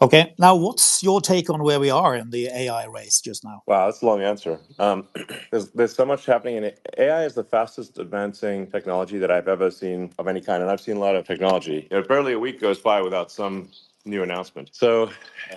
Okay, now what's your take on where we are in the AI race just now? Wow, that's a long answer. There's so much happening in it. AI is the fastest advancing technology that I've ever seen of any kind, and I've seen a lot of technology. Barely a week goes by without some new announcement. So,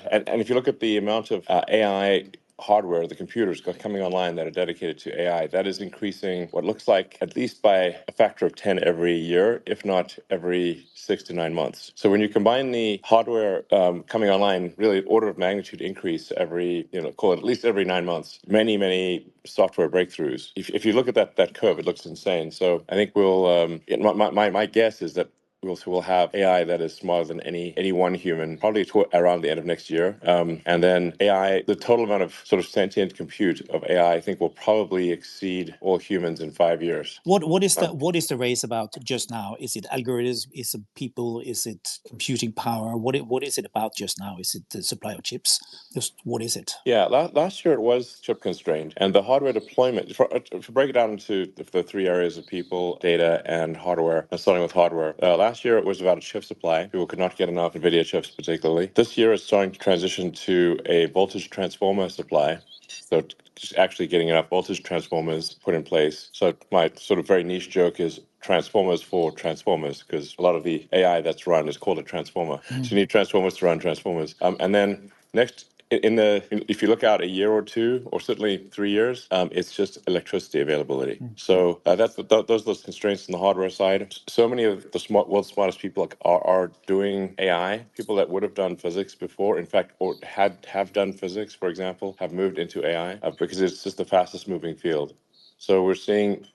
and if you look at the amount of AI hardware, the computers coming online that are dedicated to AI, that is increasing what looks like at least by a factor of 10 every year, if not every 6 to 9 months. So when you combine the hardware coming online, really order of magnitude increase every, call it at least every 9 months, many software breakthroughs. If you look at that curve, it looks insane. So I think my guess is that we'll have AI that is smarter than any one human, probably around the end of next year. And then AI, the total amount of sort of sentient compute of AI, I think will probably exceed all humans in 5 years. What is the race about just now? Is it algorithms? Is it people? Is it computing power? What is it about just now? Is it the supply of chips? Just what is it? Yeah, last year it was chip constrained, and the hardware deployment. To break it down into the three areas of people, data, and hardware. Starting with hardware, last year it was about a chip supply. People could not get enough NVIDIA chips, particularly. This year it's starting to transition to a voltage transformer supply. So just actually getting enough voltage transformers put in place. So my sort of very niche joke is transformers for transformers, because a lot of the AI that's run is called a transformer. So you need transformers to run transformers. And then next, if you look out a year or two, or certainly 3 years, it's just electricity availability. So those are the constraints on the hardware side. So many of the world's smartest people are doing AI. People that would have done physics before, in fact, or have done physics, for example, have moved into AI because it's just the fastest moving field. So we're seeing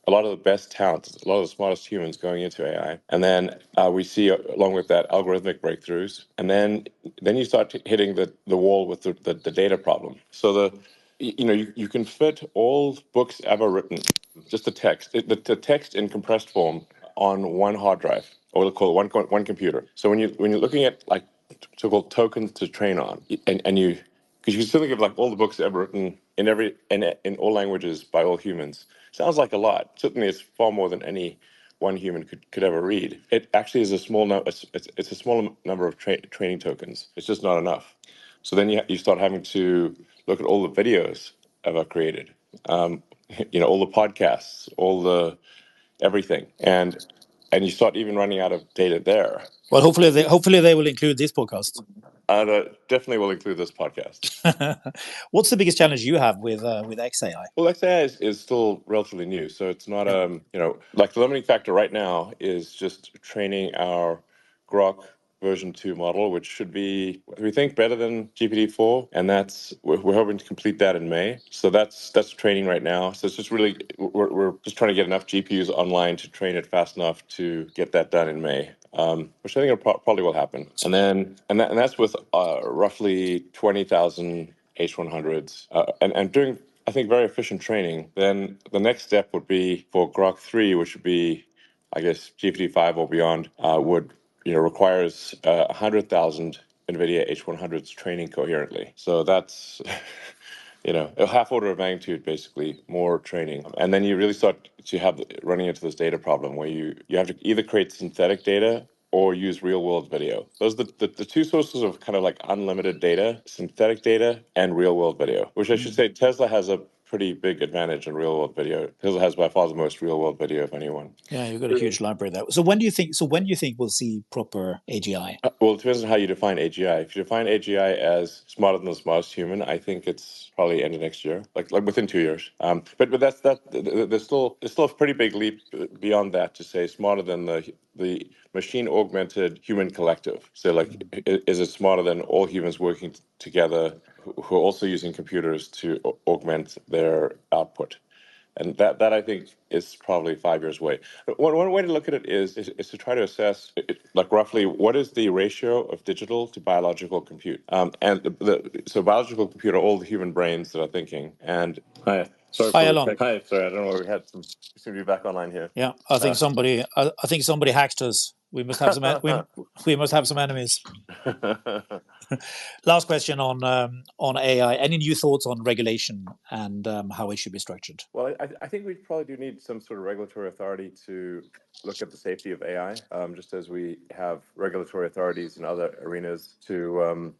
a lot of the best talent, a lot of the smartest humans going into AI, and then we see along with that algorithmic breakthroughs, and then you start hitting the wall with the data problem. So you can fit all books ever written, just the text in compressed form on one hard drive, or we'll call it one computer. So when you're looking at like so-called tokens to train on, and you because you can still think of like all the books ever written in all languages by all humans. Sounds like a lot. Certainly, it's far more than any one human could ever read. It actually is a small number. It's a small number of training tokens. It's just not enough. So then you start having to look at all the videos ever created. Um, all the podcasts, all the everything, and you start even running out of data there. Well, hopefully they will include this podcast. Definitely will include this podcast. What's the biggest challenge you have with XAI? Well, XAI is still relatively new, so it's not like the limiting factor right now is just training our Grok version 2 model, which should be, we think, better than GPT-4, and we're hoping to complete that in May. So that's training right now. So it's just really we're just trying to get enough GPUs online to train it fast enough to get that done in May. Which I think probably will happen, and that's with roughly 20,000 H100s, and doing, I think, very efficient training. Then the next step would be for Grok 3, which would be, I guess, GPT-5 or beyond, would requires 100,000 NVIDIA H100s training coherently. So that's a half order of magnitude, basically, more training. And then you really start to have running into this data problem where you have to either create synthetic data or use real world video. Those are the two sources of kind of like unlimited data: synthetic data and real world video, which I should say Tesla has a pretty big advantage in real world video. Tesla has by far the most real world video of anyone. Yeah, you've got a huge library there. So when do you think we'll see proper AGI? Well, it depends on how you define AGI. If you define AGI as smarter than the smartest human, I think it's probably end of next year, like within 2 years. But that's that. There's still a pretty big leap beyond that to say smarter than the machine augmented human collective. So like, is it smarter than all humans working together who are also using computers to augment their output? And that I think is probably 5 years away. One way to look at it is to try to assess, like, roughly what is the ratio of digital to biological compute. And so biological compute are all the human brains that are thinking. And hi, sorry, Hi, Elon. hi, sorry, I don't know. We had some. Seem to be back online here. Yeah, I think somebody hacked us. We must have we must have some enemies. Last question on AI. Any new thoughts on regulation and how it should be structured? Well, I think we probably do need some sort of regulatory authority to look at the safety of AI, just as we have regulatory authorities in other arenas to,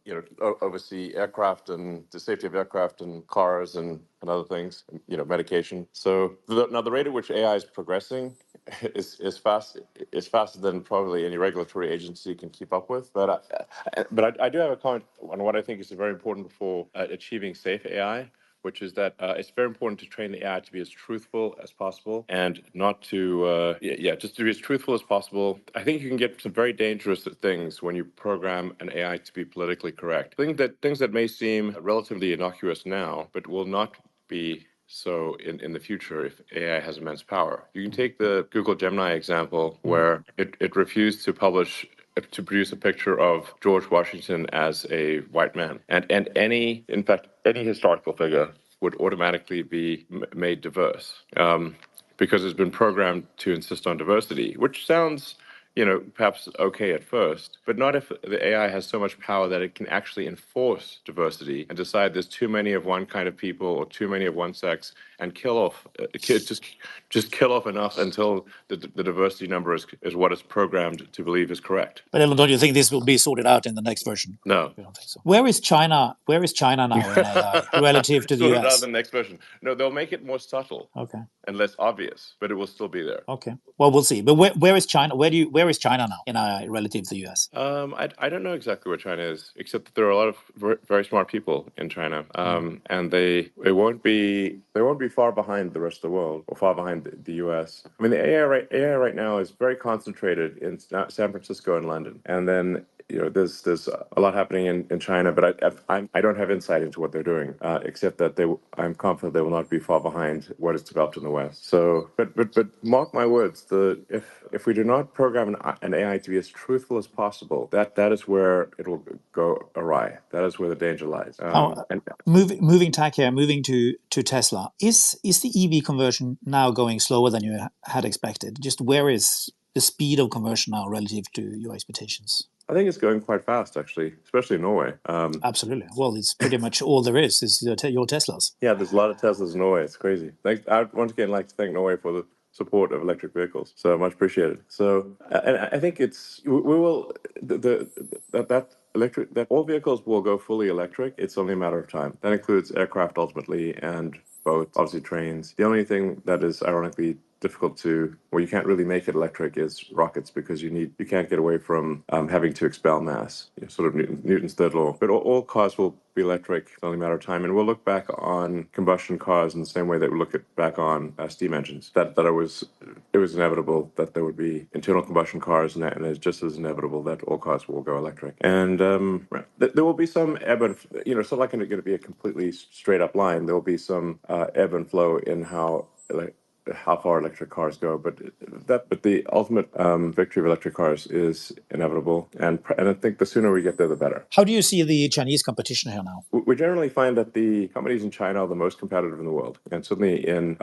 oversee aircraft and the safety of aircraft and cars and other things, medication. So now the rate at which AI is progressing is faster than probably any regulatory agency can keep up with. But I do have a comment on what I think is very important for achieving safe AI, which is that it's very important to train the AI to be as truthful as possible and not to, just to be as truthful as possible. I think you can get some very dangerous things when you program an AI to be politically correct. Things that may seem relatively innocuous now, but will not be so in the future if AI has immense power. You can take the Google Gemini example where it refused to produce a picture of George Washington as a white man, and in fact any historical figure would automatically be made diverse, because it's been programmed to insist on diversity, which sounds, perhaps okay at first, but not if the AI has so much power that it can actually enforce diversity and decide there's too many of one kind of people or too many of one sex and kill off, just kill off enough until the diversity number is what it's programmed to believe is correct. But Elon, don't you think this will be sorted out in the next version? No. I don't think so. Where is China? Where is China now in AI relative to the Sorted out US? the next version. No, they'll make it more subtle. Okay. And less obvious, but it will still be there. Okay. Well, we'll see. But where is China? Where is China now in AI relative to the US? I don't know exactly where China is, except that there are a lot of very smart people in China, and they won't be far behind the rest of the world or far behind the U.S. I mean, the AI right now is very concentrated in San Francisco and London, and then there's a lot happening in China, but I don't have insight into what they're doing, except that I'm confident they will not be far behind what is developed in the West. So, but mark my words, if we do not program an AI to be as truthful as possible, that is where it will go awry. That is where the danger lies. Moving tack here, moving to Tesla. Is the EV conversion now going slower than you had expected? Just where is the speed of conversion now relative to your expectations? I think it's going quite fast, actually, especially in Norway. Absolutely. Well, it's pretty much all there is your Teslas. Yeah, there's a lot of Teslas in Norway. It's crazy. I once again like to thank Norway for the support of electric vehicles. So much appreciated. So, and I think we will that all vehicles will go fully electric. It's only a matter of time. That includes aircraft ultimately and boats, obviously trains. The only thing that is ironically difficult where you can't really make it electric is rockets, because you can't get away from having to expel mass, sort of Newton's third law. But all cars will be electric. It's only a matter of time, and we'll look back on combustion cars in the same way that we look back on steam engines. That it was inevitable that there would be internal combustion cars, and it's just as inevitable that all cars will go electric. And there will be some ebb and it's not like going to be a completely straight up line. There will be some ebb and flow in how far electric cars go, but the ultimate victory of electric cars is inevitable, and I think the sooner we get there, the better. How do you see the Chinese competition here now? We generally find that the companies in China are the most competitive in the world, and certainly in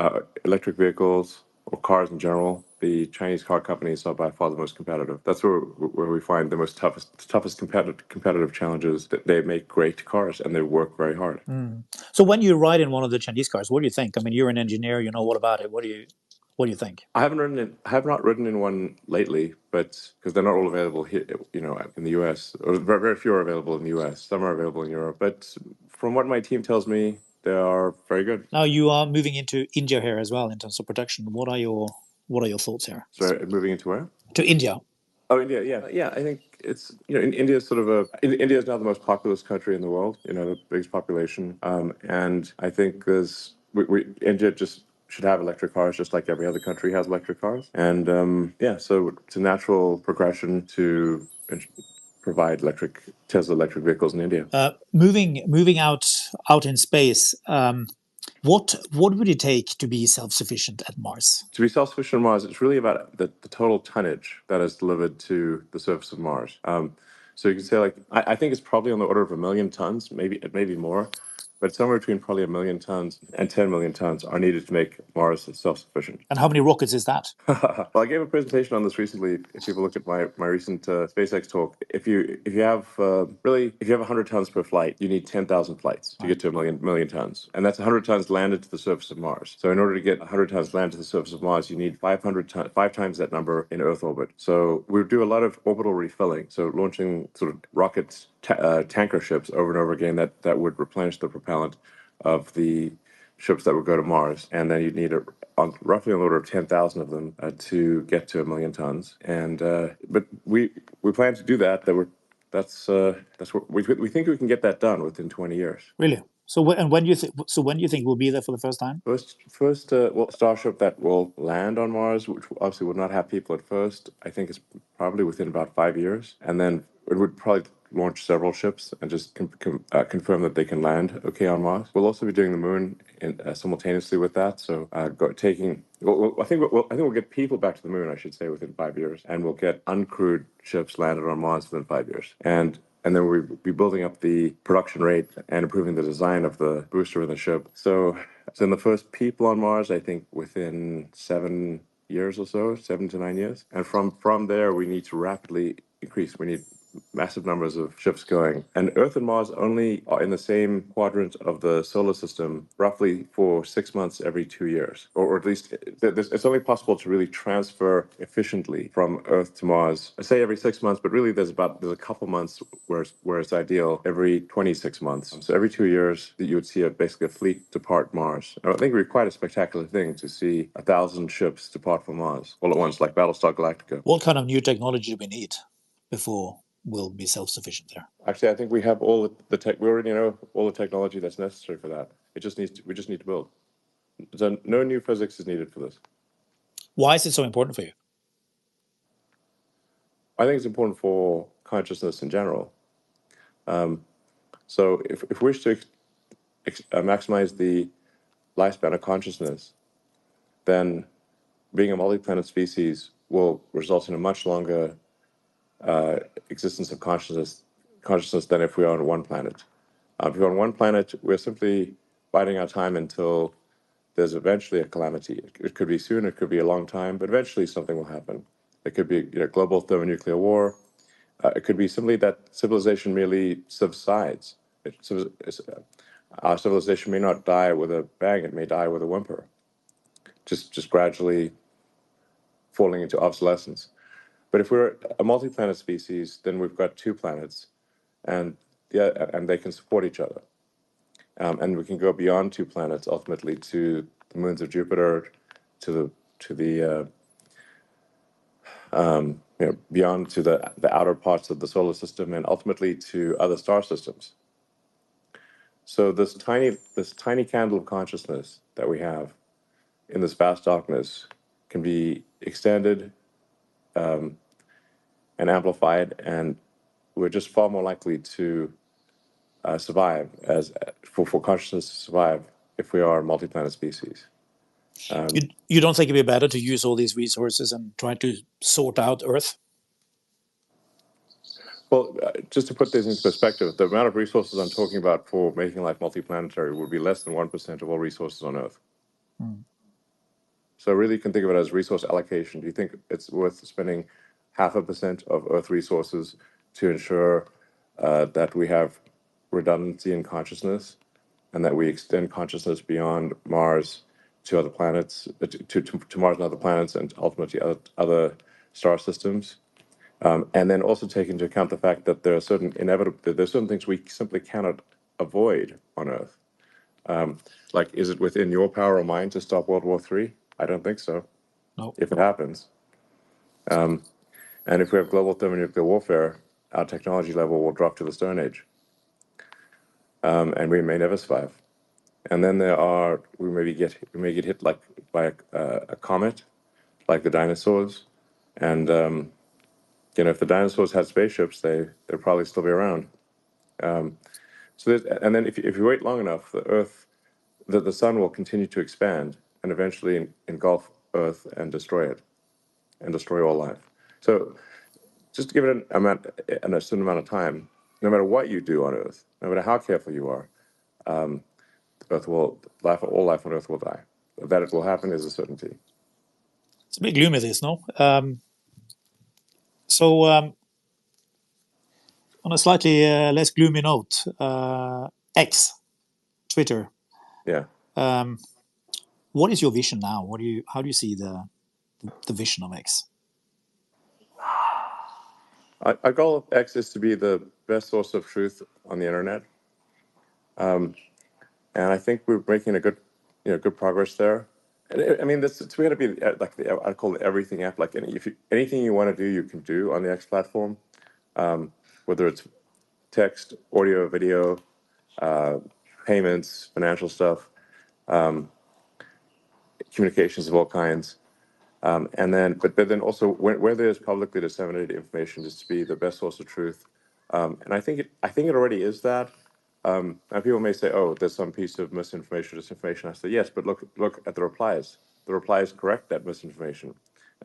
electric vehicles or cars in general, the Chinese car companies are by far the most competitive. That's where we find the toughest competitive challenges. That they make great cars and they work very hard. So when you ride in one of the Chinese cars, what do you think? I mean, you're an engineer, you know what about it. What do you think? I have not ridden in one lately, but because they're not all available here, in the U.S. or very few are available in the U.S. Some are available in Europe, but from what my team tells me, they are very good. Now you are moving into India here as well in terms of production. What are your thoughts here? So moving into where? To India. Oh, India, yeah. I think it's India is India is now the most populous country in the world. The biggest population, and I think India just should have electric cars just like every other country has electric cars, and so it's a natural progression to provide Tesla electric vehicles in India. Moving out in space. What would it take to be self-sufficient at Mars? To be self-sufficient on Mars, it's really about the total tonnage that is delivered to the surface of Mars. So you can say, I think it's probably on the order of 1 million tons, maybe more, but somewhere between probably 1 million tons and 10 million tons are needed to make Mars self-sufficient. And how many rockets is that? Well, I gave a presentation on this recently. If people look at my recent SpaceX talk, if you have if you have 100 tons per flight, you need 10,000 flights to get to a million tons, and that's 100 tons landed to the surface of Mars. So in order to get 100 tons landed to the surface of Mars, you need 5 times that number in Earth orbit. So we do a lot of orbital refilling, so launching sort of rockets, tanker ships over and over again that would replenish the propellant of the ships that would go to Mars, and then you'd need roughly an order of 10,000 of them to get to 1 million tons. And but we plan to do that. That's what we think we can get that done within 20 years. Really? So when do you think? So when do you think we'll be there for the first time? Well, Starship that will land on Mars, which obviously would not have people at first, I think is probably within about 5 years, and then it would probably launch several ships and just confirm that they can land okay on Mars. We'll also be doing the moon simultaneously with that. So I think we'll get people back to the moon, I should say, within 5 years, and we'll get uncrewed ships landed on Mars within 5 years, and then we'll be building up the production rate and improving the design of the booster in the ship. So in the first people on Mars, I think within 7 years or so, 7 to 9 years, and from there we need to rapidly increase. We need massive numbers of ships going. And Earth and Mars only are in the same quadrant of the solar system roughly for 6 months every 2 years, or at least it's only possible to really transfer efficiently from Earth to Mars. I say every 6 months, but really there's a couple months where it's ideal every 26 months. So every 2 years that you would see basically a fleet depart Mars. I think it would be quite a spectacular thing to see 1,000 ships depart from Mars all at once, like Battlestar Galactica. What kind of new technology do we need before we'll be self-sufficient there? Actually, I think we have all the tech. We already know all the technology that's necessary for that. We just need to build. So no new physics is needed for this. Why is it so important for you? I think it's important for consciousness in general. So if we wish to maximize the lifespan of consciousness, then being a multi-planet species will result in a much longer existence of consciousness than if we are on one planet. If we're on one planet, we're simply biding our time until there's eventually a calamity. It could be soon, it could be a long time, but eventually something will happen. It could be global thermonuclear war. It could be simply that civilization merely subsides. Our civilization may not die with a bang; it may die with a whimper, just gradually falling into obsolescence. But if we're a multi-planet species, then we've got two planets, and they can support each other. And we can go beyond two planets, ultimately to the moons of Jupiter, to the beyond to the outer parts of the solar system, and ultimately to other star systems. So this tiny candle of consciousness that we have in this vast darkness can be extended and amplified, and we're just far more likely to survive for consciousness to survive if we are a multi-planet species. You don't think it'd be better to use all these resources and try to sort out Earth? Well, just to put this into perspective, the amount of resources I'm talking about for making life multiplanetary would be less than 1% of all resources on Earth. So really you can think of it as resource allocation. Do you think it's worth spending 0.5% of Earth resources to ensure that we have redundancy in consciousness and that we extend consciousness beyond Mars to other planets, to Mars and other planets, and ultimately other star systems? And then also take into account the fact that there's certain things we simply cannot avoid on Earth. Like, is it within your power or mine to stop World War III? I don't think so. No. If it happens. And if we have global thermonuclear warfare, our technology level will drop to the Stone Age. And we may never survive. And then we may get hit like by a comet, like the dinosaurs. And if the dinosaurs had spaceships, they'd probably still be around. And then if you wait long enough, the sun will continue to expand and eventually engulf Earth and destroy it, and destroy all life. So just to give it a certain amount of time, no matter what you do on Earth, no matter how careful you are, all life on Earth will die. That it will happen is a certainty. It's a bit gloomy, this, no? So, on a slightly less gloomy note, X, Twitter. Yeah. What is your vision now? How do you see the vision of X? Our goal of X is to be the best source of truth on the internet, and I think we're making a good progress there. And I mean, we got to be like I call it everything app. Like anything you want to do, you can do on the X platform, whether it's text, audio, video, payments, financial stuff, communications of all kinds. But then also where there's publicly disseminated information, just to be the best source of truth. And I think it already is that. Now people may say, "Oh, there's some piece of misinformation or disinformation." I say, "Yes, but look at the replies. The replies correct that misinformation,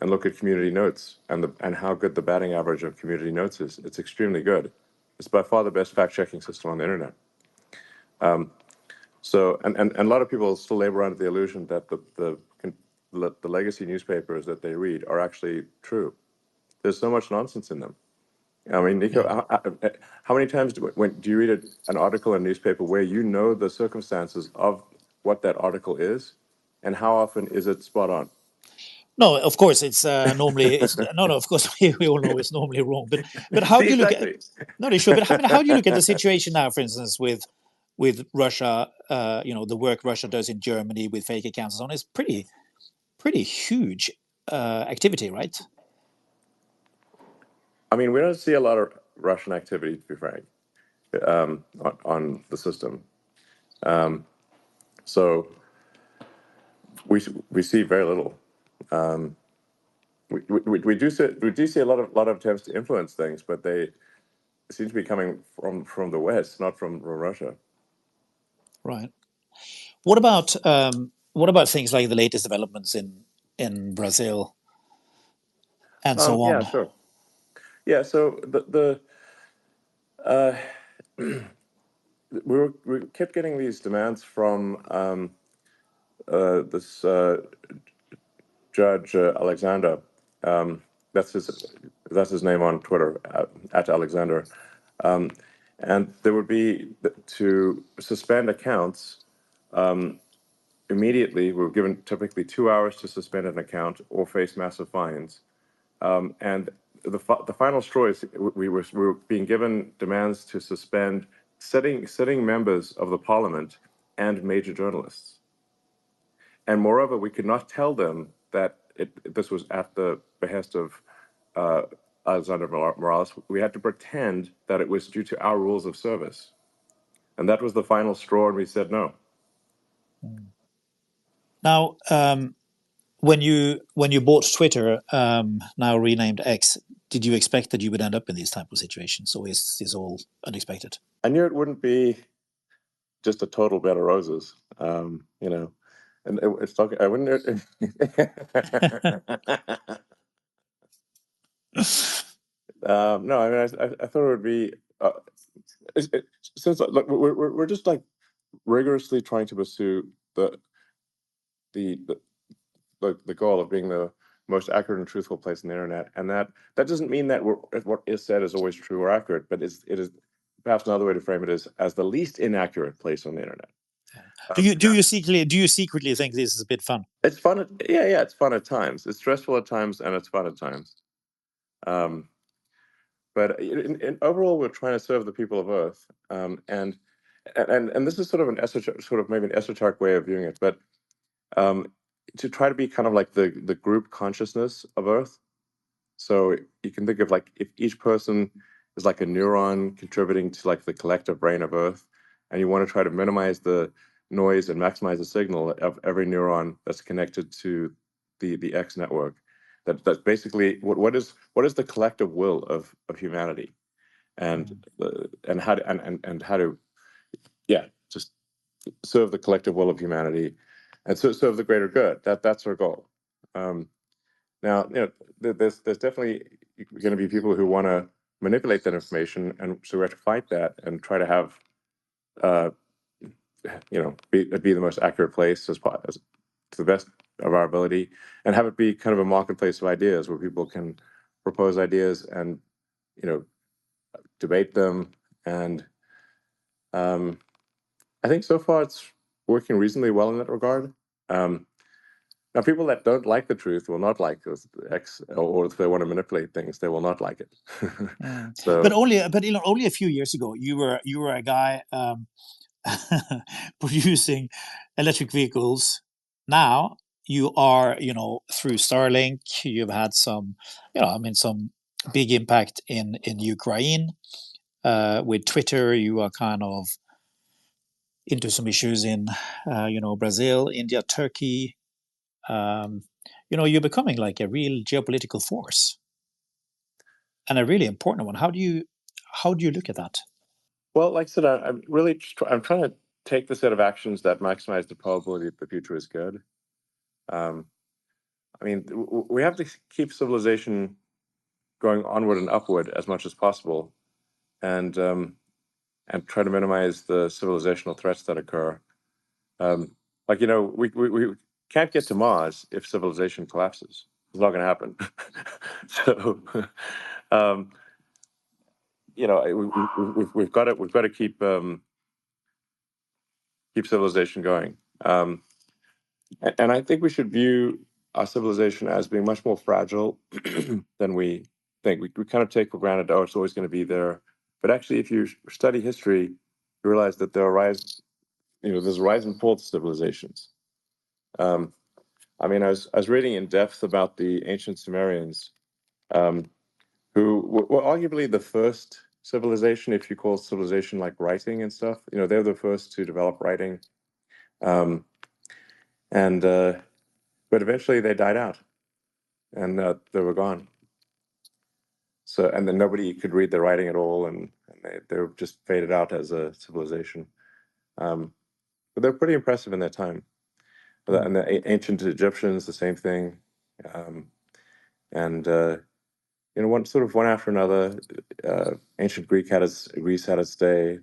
and look at community notes and how good the batting average of community notes is. It's extremely good. It's by far the best fact-checking system on the internet." So, and a lot of people still labor under the illusion that the legacy newspapers that they read are actually true. There's so much nonsense in them. I mean, Nico, how many times do you read an article in a newspaper where you know the circumstances of what that article is, and how often is it spot on? No, of course it's normally it's no. Of course we all know it's normally wrong. But how See, do you look at exactly. no? Sure, but how do you look at the situation now, for instance, with Russia? The work Russia does in Germany with fake accounts and so on is pretty huge activity, right? I mean, we don't see a lot of Russian activity, to be frank, on the system. So we see very little. We do see a lot of attempts to influence things, but they seem to be coming from the West, not from Russia. Right. What about things like the latest developments in Brazil and so Yeah, on? sure. Yeah, so we kept getting these demands from this Judge Alexander. Um, that's his name on Twitter at Alexander, and there would be to suspend accounts immediately. We were given typically 2 hours to suspend an account or face massive fines. And the final straw is we were being given demands to suspend sitting members of the parliament and major journalists. And moreover, we could not tell them that this was at the behest of uh, Alexander Morales. We had to pretend that it was due to our rules of service. And that was the final straw, and we said no. Now, when you bought Twitter, now renamed X, did you expect that you would end up in these type of situations, or is this all unexpected? I knew it wouldn't be just a total bed of roses, and it's talking. I wouldn't. No, I mean, I thought it would be since look, we're just like rigorously trying to pursue the the goal of being the most accurate and truthful place on the internet, and that doesn't mean that what is said is always true or accurate, but it is perhaps another way to frame it is as the least inaccurate place on the internet. Do you secretly think this is a bit fun? It's fun. Yeah, it's fun at times. It's stressful at times, and it's fun at times. Um, but overall, we're trying to serve the people of Earth, and this is sort of maybe an esoteric way of viewing it, but um, to try to be kind of like the group consciousness of Earth. So you can think of like if each person is like a neuron contributing to like the collective brain of Earth, and you want to try to minimize the noise and maximize the signal of every neuron that's connected to the X network. That's basically what is the collective will of humanity, and how to and how to just serve the collective will of humanity, and serve the greater good. That's our goal. Now, there's definitely going to be people who want to manipulate that information, and so we have to fight that and try to have be the most accurate place as to the best of our ability, and have it be kind of a marketplace of ideas where people can propose ideas and debate them. And I think so far it's working reasonably well in that regard. Um, Now, people that don't like the truth will not like this X, or if they want to manipulate things, they will not like it. But So, only a few years ago, you were a guy producing electric vehicles. Now you are, through Starlink, you've had some, some big impact in Ukraine. With Twitter, you are kind of into some issues in, Brazil, India, Turkey. Um, you're becoming like a real geopolitical force and a really important one. How do you look at that? well, like I said, I'm really I'm trying to take the set of actions that maximize the probability that the future is good. Um, I mean, we have to keep civilization going onward and upward as much as possible, and try to minimize the civilizational threats that occur. Um, like we can't get to Mars if civilization collapses. It's not going to happen. So, um, we've got to keep civilization going. And I think we should view our civilization as being much more fragile than we think. We kind of take for granted, oh, it's always going to be there. But actually, if you study history, you realize that there's a rise and fall to civilizations. Um, I mean, I was reading in depth about the ancient Sumerians, um, who were arguably the first civilization, if you call civilization like writing and stuff. They're the first to develop writing, um, and but eventually they died out, and they were gone. So, and then nobody could read their writing at all, and they were just faded out as a civilization. Um, but they're pretty impressive in their time. Mm. And the ancient Egyptians, the same thing. Um, and one after another. Greece had its day.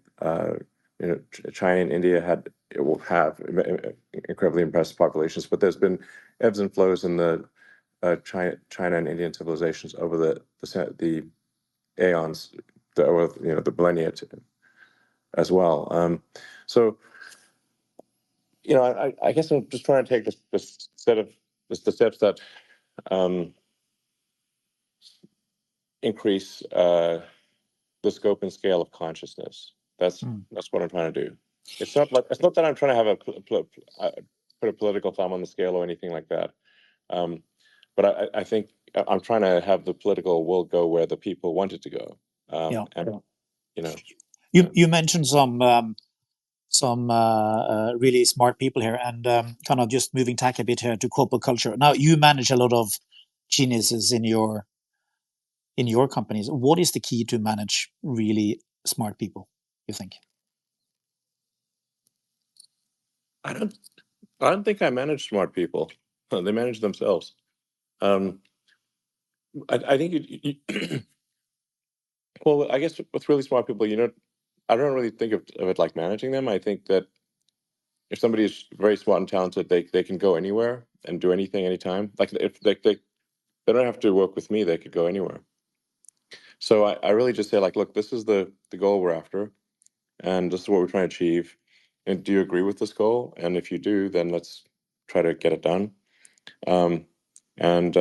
China and India it will have incredibly impressive populations, but there's been ebbs and flows in the China and Indian civilizations over the aeons, the millennia as well. So I guess I'm just trying to take this set of the steps that um, increase the scope and scale of consciousness. That's Mm. that's what I'm trying to do. It's not that I'm trying to have put a political thumb on the scale or anything like that. Um, but I think I'm trying to have the political will go where the people want it to go. Yeah. And you know, You yeah. you mentioned some really smart people here, and kind of just moving tack a bit here to corporate culture. Now you manage a lot of geniuses in your companies. What is the key to manage really smart people, you think? I don't I don't think I manage smart people. They manage themselves. Um, I think well, I guess with really smart people, I don't really think of it like managing them. I think that if somebody is very smart and talented, they can go anywhere and do anything anytime. Like if they don't have to work with me, they could go anywhere. So I really just say like, look, this is the goal we're after, and this is what we're trying to achieve. And do you agree with this goal? And if you do, then let's try to get it done. Um, and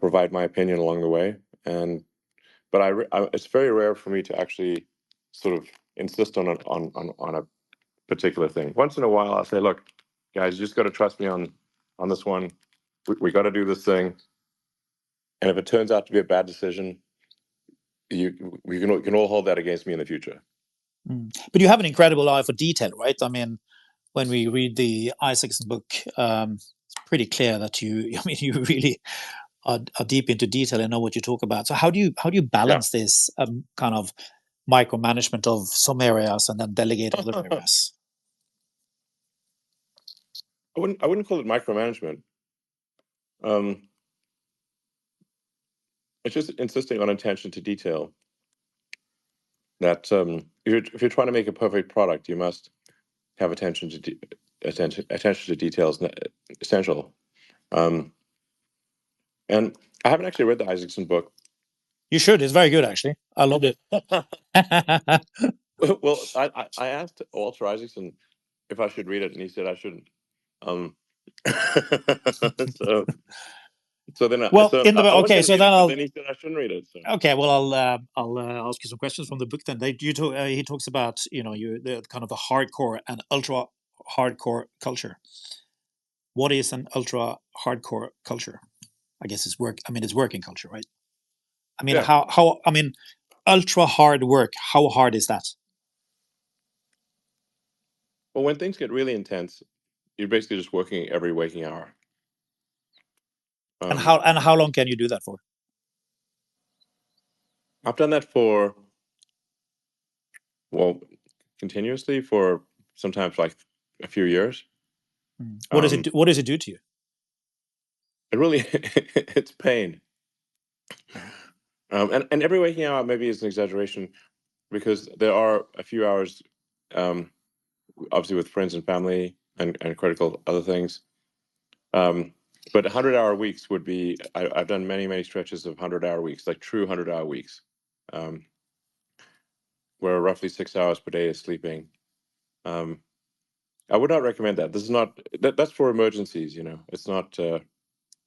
provide my opinion along the way. And but it's very rare for me to actually sort of insist on a particular thing. Once in a while, I'll say, "Look, guys, you just got to trust me on this one. We got to do this thing. And if it turns out to be a bad decision, we can all hold that against me in the future." Mm. But you have an incredible eye for detail, right? I mean, when we read the Isaacson book, it's pretty clear that you, I mean, you really are deep into detail and know what you talk about. So how do you Yeah, balance this kind of micromanagement of some areas and then delegate other I areas? wouldn't call it micromanagement. Um, it's just insisting on attention to detail. that if you're trying to make a perfect product, you must have attention to details essential. And I haven't actually read the Isaacson book. You should. It's very good, actually. I loved it. Well, I asked Walter Isaacson if I should read it, and he said I shouldn't. Um, so so then I, Well, so in the I was okay, going to so read then it, but I'll then he said I shouldn't read it. So okay. Well, I'll ask you some questions from the book. Then he talks about the kind of the hardcore and ultra hardcore culture. What is an ultra hardcore culture? I guess it's work. I mean, it's working culture, right? I mean, yeah. how I mean, ultra hard work. How hard is that? Well, when things get really intense, you're basically just working every waking hour. And Um, how long can you do that for? I've done that for, well, continuously for sometimes like a few years. What does it Um, do? What does it do to you? it really it's pain. Yeah. And every waking hour maybe is an exaggeration because there are a few hours, um, obviously with friends and family and critical other things. But 100-hour weeks would be, I've done many stretches of 100-hour weeks, like true 100-hour weeks, um, where roughly 6 hours per day is sleeping. Um, I would not recommend that. This is not, that's for emergencies, it's not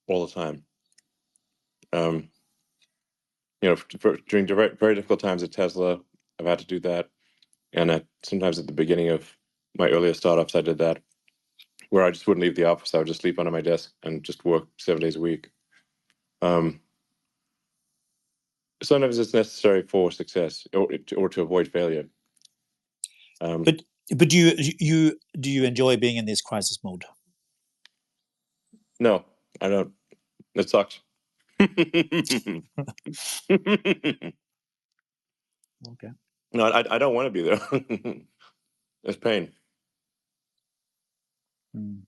all the time. Um, during very difficult times at Tesla, I've had to do that. And sometimes at the beginning of my earliest startups, I did that, where I just wouldn't leave the office. I would just sleep under my desk and just work 7 days a week. Um, Sometimes it's necessary for success or to avoid failure. Um, But but do you enjoy being in this crisis mode? no, I don't. It sucks. No, Okay. I don't want to be there. It's pain. Mm.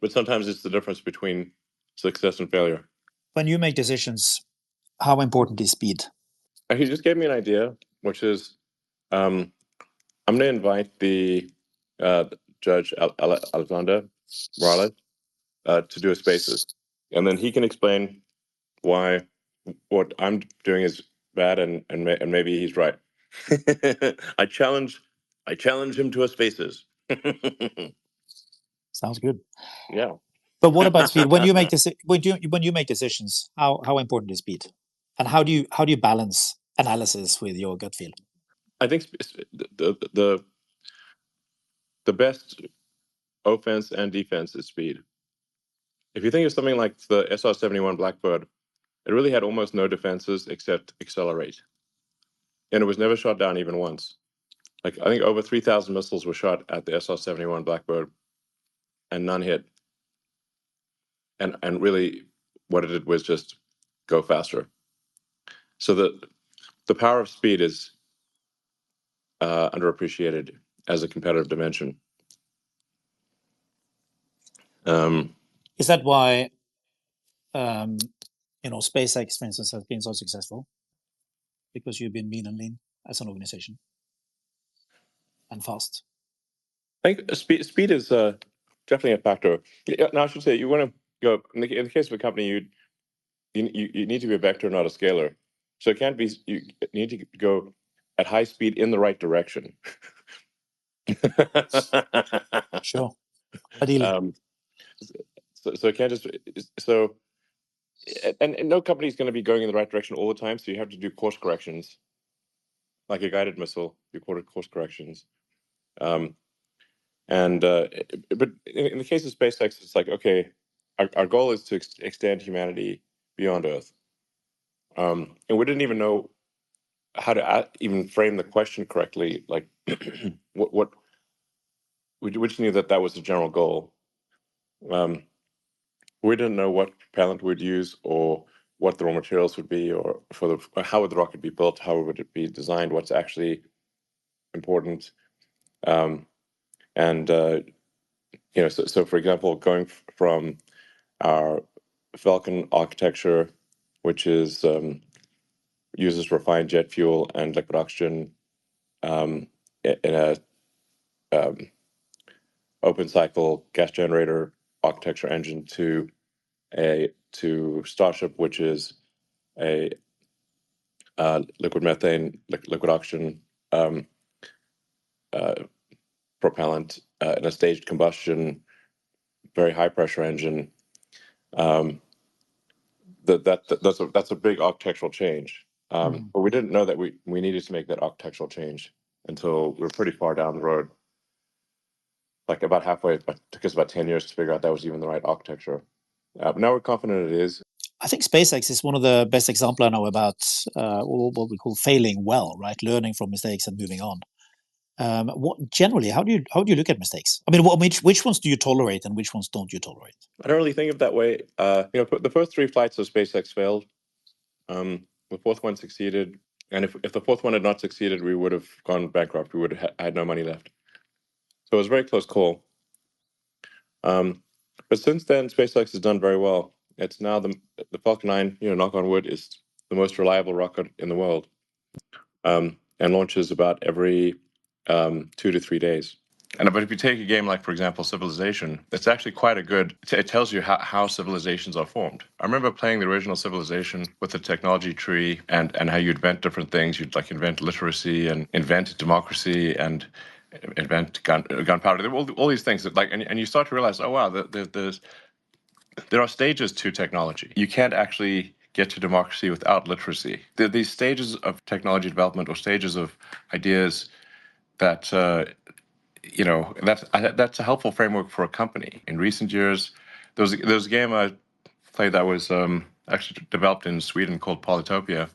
But sometimes it's the difference between success and failure. When you make decisions, how important is speed? And he just gave me an idea, which is um, I'm going to invite the uh, judge Alexander Morales to do a spaces, and then he can explain why what I'm doing is bad, and maybe he's right. I challenge I challenge him to a spaces. Sounds good. Yeah. But what about speed? When you make decisions, how important is speed? And how do you balance analysis with your gut feel? I think the best offense and defense is speed. If you think of something like the SR-71 Blackbird, it really had almost no defenses except accelerate, and it was never shot down even once. Like I think over 3,000 missiles were shot at the SR-71 Blackbird, and none hit. And really, what it did was just go faster. So the power of speed is underappreciated as a competitive dimension. Um, Is that why um, SpaceX, for instance, has been so successful? Because you've been mean and lean as an organization and fast. I think speed is definitely a factor. Yeah, now, I should say you want to go in the case of a company, you need to be a vector, not a scalar. So it can't be you need to go at high speed in the right direction. Sure. Ideally. um, so it can't just so and no company is going to be going in the right direction all the time. So you have to do course corrections, like a guided missile. You course corrections. Um, and but in the case of SpaceX, it's like okay, our goal is to extend humanity beyond Earth. And we didn't even know how to even frame the question correctly. Like, what we just knew that that was the general goal. Um, we didn't know what propellant we'd use or what the raw materials would be, or how would the rocket be built, how would it be designed, what's actually important. Um, and so for example, going from our Falcon architecture, which is uses refined jet fuel and liquid oxygen in a open cycle gas generator architecture engine to Starship, which is a liquid methane, liquid oxygen propellant in a staged combustion, very high pressure engine. That's a big architectural change. But we didn't know that we needed to make that architectural change until we were pretty far down the road. Like about halfway, it took us about 10 years to figure out that was even the right architecture. But now we're confident it is. I think SpaceX is one of the best examples I know about what we call failing well, right? Learning from mistakes and moving on. What generally, how do you look at mistakes? I mean, which ones do you tolerate and which ones don't you tolerate? I don't really think of it that way. The first 3 flights of SpaceX failed. The fourth one succeeded, and if the fourth one had not succeeded, we would have gone bankrupt. We would have had no money left. So it was a very close call. But since then, SpaceX has done very well. It's now the Falcon 9, knock on wood, is the most reliable rocket in the world, and launches about every 2 to 3 days. But if you take a game like, for example, Civilization, it's actually quite a good. It tells you how civilizations are formed. I remember playing the original Civilization with the technology tree and how you invent different things. You'd like invent literacy and invent democracy and invent gunpowder. All these things that and you start to realize, oh wow, there are stages to technology. You can't actually get to democracy without literacy. There are these stages of technology development or stages of ideas that that's a helpful framework for a company. In recent years, there was a game I played that was actually developed in Sweden called Polytopia,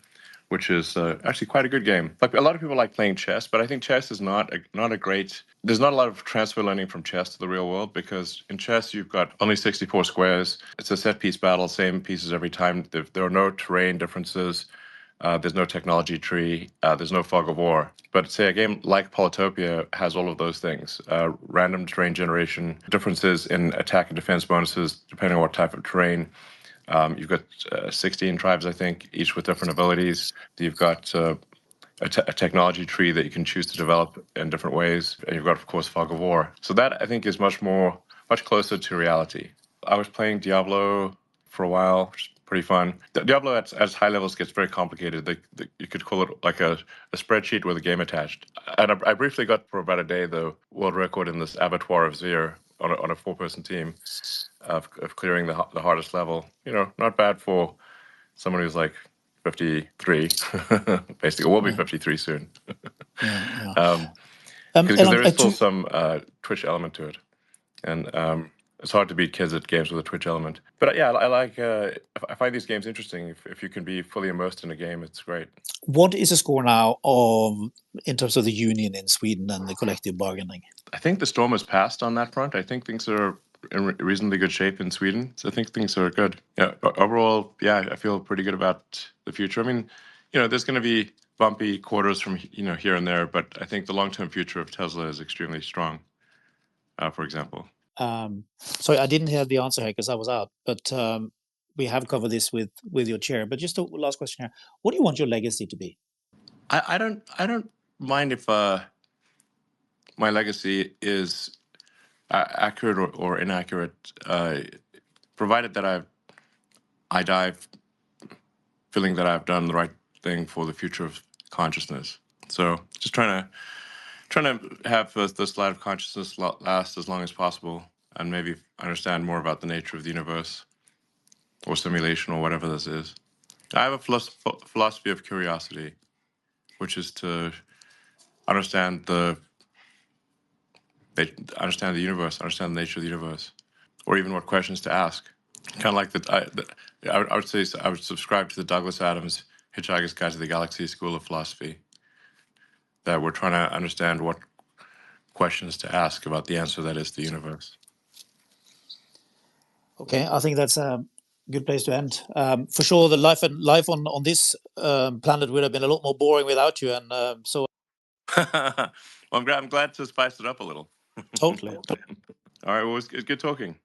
which is actually quite a good game. Like a lot of people like playing chess, but I think chess is not a great. There's not a lot of transfer learning from chess to the real world, because in chess you've got only 64 squares. It's a set piece battle, same pieces every time. There are no terrain differences. There's no technology tree. There's no fog of war. But say a game like Polytopia has all of those things: random terrain generation, differences in attack and defense bonuses depending on what type of terrain. You've got 16 tribes, I think, each with different abilities. You've got a technology tree that you can choose to develop in different ways, and you've got, of course, fog of war. So that, I think, is much closer to reality. I was playing Diablo for a while, which is pretty fun. Diablo at high levels gets very complicated. You could call it like a spreadsheet with a game attached. And I briefly got, for about a day, the world record in this abattoir of Zir on a 4-person team of clearing the hardest level. Not bad for someone who's like 53. Basically, we'll be 53 soon. Because there is still some Twitch element to it, and it's hard to beat kids at games with a Twitch element. But yeah, I like. I find these games interesting. If you can be fully immersed in a game, it's great. What is the score now in terms of the union in Sweden and the collective bargaining? I think the storm has passed on that front. I think things are in reasonably good shape in Sweden. So I think things are good. Yeah, overall, yeah, I feel pretty good about the future. I mean, there's going to be bumpy quarters from here and there, but I think the long-term future of Tesla is extremely strong. For example. Sorry, I didn't hear the answer here because I was out, but we have covered this with your chair. But just a last question here: what do you want your legacy to be? I don't mind if my legacy is accurate or inaccurate, provided that I die feeling that I've done the right thing for the future of consciousness. So just trying to have this light of consciousness last as long as possible, and maybe understand more about the nature of the universe or simulation or whatever this is. I have a philosophy of curiosity, which is to understand the universe, understand the nature of the universe, or even what questions to ask. Kind of like I would say I would subscribe to the Douglas Adams Hitchhiker's Guide to the Galaxy school of philosophy, that we're trying to understand what questions to ask about the answer that is the universe. Okay, I think that's a good place to end. For sure, the life on this planet would have been a lot more boring without you, and so. Well, I'm glad to spice it up a little. Totally. All right, well, it's good talking.